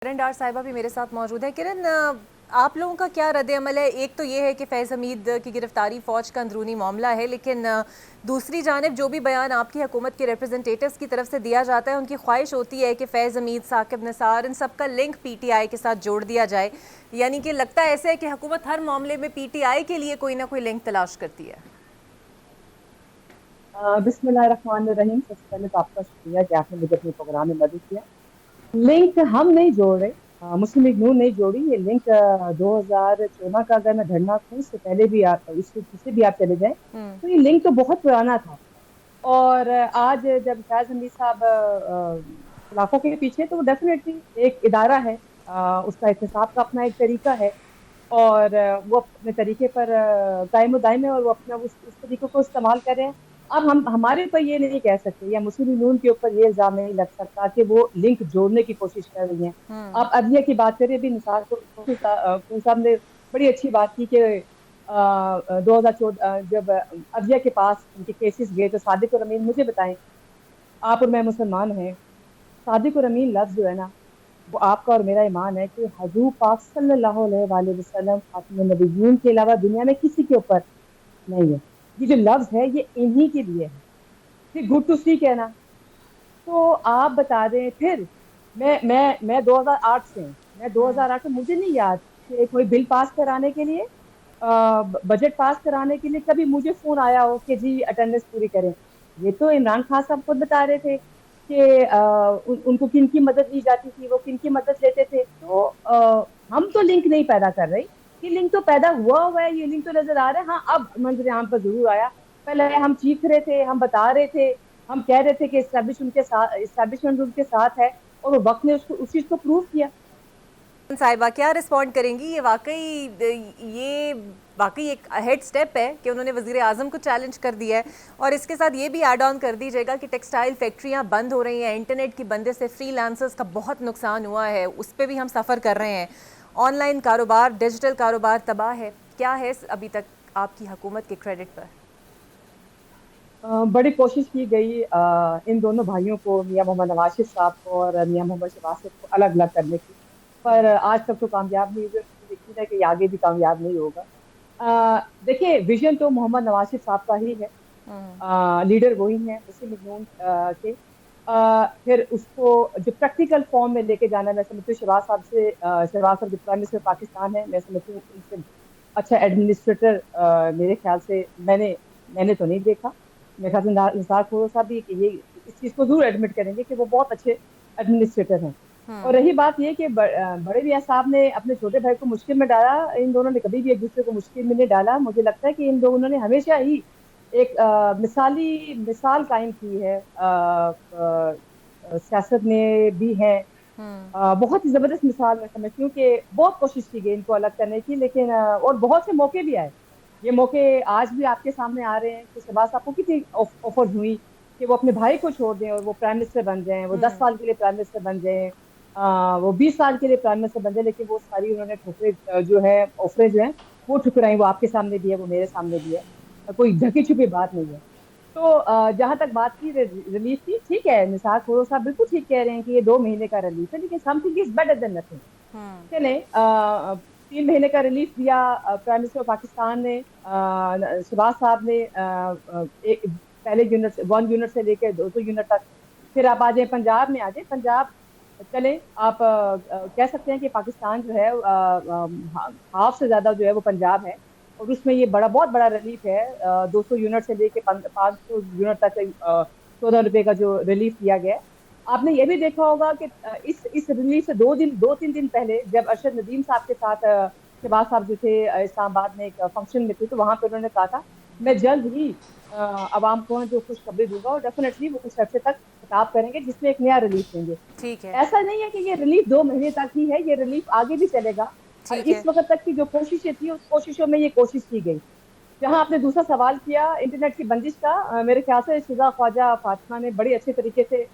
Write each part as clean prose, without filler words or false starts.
کرن ڈار صاحبہ بھی میرے ساتھ موجود ہے۔ کرن، آپ لوگوں کا کیا رد عمل ہے؟ ایک تو یہ ہے کہ فیض حمید کی گرفتاری فوج کا اندرونی معاملہ ہے، لیکن دوسری جانب جو بھی بیان آپ کی حکومت کے ریپرزنٹیٹیوز کی طرف سے دیا جاتا ہے، ان کی خواہش ہوتی ہے کہ فیض حمید، ثاقب نثار، ان سب کا لنک پی ٹی آئی کے ساتھ جوڑ دیا جائے۔ یعنی کہ لگتا ہے ایسے ہے کہ حکومت ہر معاملے میں پی ٹی آئی کے لیے کوئی نہ کوئی لنک تلاش کرتی ہے۔ بسم اللہ الرحمن الرحیم۔ سب سے پہلے تو آپ کا شکریہ کہ آپ نے مجھے اپنے پروگرام میں مدد کیا۔ لنک ہم نہیں جوڑ رہے، مسلم لیگ نون نہیں جوڑی یہ لنک۔ 2014 کا اگر میں دھرنا ہوں، اس سے پہلے بھی اس سے پیچھے بھی آپ چلے جائیں تو یہ لنک تو بہت پرانا تھا۔ اور آج جب فیض حمید صاحب خلافوں کے پیچھے، تو وہ ڈیفینیٹلی ایک ادارہ ہے، اس کا احتساب کا اپنا ایک طریقہ ہے، اور وہ اپنے طریقے پر قائم و دائم ہے، اور وہ اپنا اس طریقے کو استعمال کر رہے ہیں۔ اب ہم ہمارے اوپر یہ نہیں کہہ سکتے، یا مسلم نون کے اوپر یہ الزام نہیں لگ سکتا کہ وہ لنک جوڑنے کی کوشش کر رہی ہیں۔ آپ عدلیہ کی بات کریں، بھی نثار صاحب نے بڑی اچھی بات کی کہ 2014 جب عدلیہ کے پاس ان کے کیسز گئے تو صادق اور امین، مجھے بتائیں، آپ اور میں مسلمان ہیں، صادق اور امین لفظ جو ہے نا، وہ آپ کا اور میرا ایمان ہے کہ حضور پاک صلی اللہ علیہ وآلہ وسلم خاتم النبیین کے علاوہ دنیا میں کسی کے اوپر نہیں ہے۔ یہ جو لفظ ہے یہ انہی کے لیے ہے، پھر گڈ ٹو سی کہنا۔ تو آپ بتا دیں پھر، میں 2008 سے ہوں، میں 2008 سے مجھے نہیں یاد کہ کوئی بل پاس کرانے کے لیے، بجٹ پاس کرانے کے لیے کبھی مجھے فون آیا ہو کہ جی اٹینڈنس پوری کریں۔ یہ تو عمران خان صاحب خود بتا رہے تھے کہ ان کو کن کی مدد لی جاتی تھی، وہ کن کی مدد لیتے تھے۔ تو ہم تو لنک نہیں پیدا کر رہے، یہ لنک تو پیدا ہوا ہے، یہ لنک تو نظر آ رہا ہے۔ ہاں، اب منظر عام پر ضرور آیا، پہلے ہم چیخ رہے تھے، ہم بتا رہے تھے، ہم کہہ رہے تھے کہ اسٹیبلشمنٹ ان کے ساتھ ہے، اور وہ وقت نے اس چیز کو پروف کیا۔ صاحبہ کیا رسپونڈ کریں گی؟ یہ واقعی ایک ہیڈ سٹیپ ہے کہ انہوں نے وزیر اعظم کو چیلنج کر دیا ہے، اور اس کے ساتھ یہ بھی ایڈ آن کر دیجیے گا کہ ٹیکسٹائل فیکٹریاں بند ہو رہی ہیں، انٹرنیٹ کی بندے سے فری لانسرز کا بہت نقصان ہوا ہے، اس پہ بھی ہم سفر کر رہے ہیں، آن لائن کاروبار، ڈیجیٹل کاروبار تباہ ہے۔ کیا ہے ابھی تک آپ کی حکومت کے کریڈٹ پر؟ بڑی کوشش کی گئی ان دونوں بھائیوں کو، میاں محمد نواز شریف صاحب کو اور میاں محمد شہباز صاحب کو الگ الگ کرنے کی، پر آج تک تو کامیاب نہیں ہوئے۔ مجھے یقین ہے کہ یہ آگے بھی کامیاب نہیں ہوگا۔ دیکھیے، ویژن تو محمد نواز شریف صاحب کا ہی ہے، لیڈر وہی ہیں مسلم لیگ نون کے۔ پھر اس کو جو پریکٹیکل فارم میں لے کے جانا ہے، میں سمجھتی ہوں شہباز صاحب جو پرائم منسٹر پاکستان ہے، میں سمجھتی ہوں ان سے اچھا ایڈمنسٹریٹر میرے خیال سے میں نے تو نہیں دیکھا۔ میرے خیال سے نثار کھوڑا صاحب بھی کہ یہ اس چیز کو ضرور ایڈمٹ کریں گے کہ وہ بہت اچھے ایڈمنسٹریٹر ہیں۔ اور رہی بات یہ کہ بڑے میاں صاحب نے اپنے چھوٹے بھائی کو مشکل میں ڈالا، ان دونوں نے کبھی بھی ایک دوسرے کو مشکل میں نہیں ڈالا۔ مجھے لگتا ہے کہ ان دونوں نے ہمیشہ ہی ایک مثال قائم کی ہے، سیاست میں بھی ہے، بہت ہی زبردست مثال۔ میں سمجھتی ہوں کہ بہت کوشش کی گئی ان کو الگ کرنے کی، لیکن اور بہت سے موقع بھی آئے۔ یہ موقع آج بھی آپ کے سامنے آ رہے ہیں کہ شہباز صاحب کو کتنی آفرز ہوئی کہ وہ اپنے بھائی کو چھوڑ دیں اور وہ پرائم منسٹر بن جائیں، وہ 10 سال کے لیے پرائم منسٹر بن جائیں، وہ 20 سال کے لیے پرائم منسٹر بن جائیں، لیکن وہ ساری انہوں نے ٹھوکریں جو ہے، آفریں جو ہیں وہ ٹھکرائی۔ وہ آپ کے سامنے بھی ہے، وہ میرے سامنے بھی ہے، کوئی ڈھکی چھپی بات نہیں ہے۔ تو جہاں تک بات کی ریلیف کی، ٹھیک ہے، نثار کھوڑا صاحب بالکل ٹھیک کہہ رہے ہیں کہ یہ 2 مہینے کا ریلیف ہے، لیکن some thing is better than nothing. چلیں، 3 مہینے کا ریلیف دیا پرائم منسٹر پاکستان نے، شہباز صاحب نے پہلے یونٹ 1 یونٹ سے لے کے 200 یونٹ تک۔ پھر آپ آ جائیں پنجاب میں، آ جائیں پنجاب، چلیں آپ کہہ سکتے ہیں کہ پاکستان جو ہے ہاف سے زیادہ جو ہے وہ پنجاب ہے، اور اس میں یہ بہت بڑا ریلیف ہے۔ 200 یونٹ سے لے کے 500 یونٹ تک 14 روپے کا جو ریلیف دیا گیا ہے۔ آپ نے یہ بھی دیکھا ہوگا کہ اس ریلیف سے 2-3 دن پہلے جب ارشد ندیم صاحب کے ساتھ شہباز صاحب جو تھے اسلام آباد میں ایک فنکشن میں تھے، تو وہاں پہ انہوں نے کہا تھا میں جلد ہی عوام کو جو خوشخبری دوں گا، اور ڈیفینیٹلی وہ کچھ عرصے تک خطاب کریں گے جس میں ایک نیا ریلیف دیں گے۔ ٹھیک ہے، ایسا نہیں ہے کہ یہ ریلیف 2 مہینے تک ہی ہے، یہ ریلیف آگے بھی چلے گا، اور ٹھیک ہے۔ اس وقت تک کی جو کوششیں تھی اس کوششوں میں یہ کوشش کی گئی۔ جہاں آپ نے دوسرا سوال کیا انٹرنیٹ کی بندش کا، میرے خیال سے شزا خواجہ فاطمہ نے بڑی اچھے طریقے سے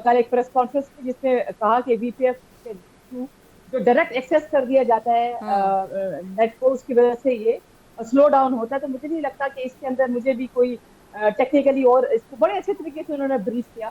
کل ایک پریس کانفرنس کی، جس میں کہا کہ وی پی ایف کے تھرو جو ڈائریکٹ ایکسیس کر دیا جاتا ہے نیٹ کو، اس کی وجہ سے یہ سلو ڈاؤن ہوتا ہے۔ تو مجھے نہیں لگتا کہ اس کے اندر مجھے بھی کوئی ٹیکنیکلی، اور اس کو بڑے اچھے طریقے سے انہوں نے بریف کیا۔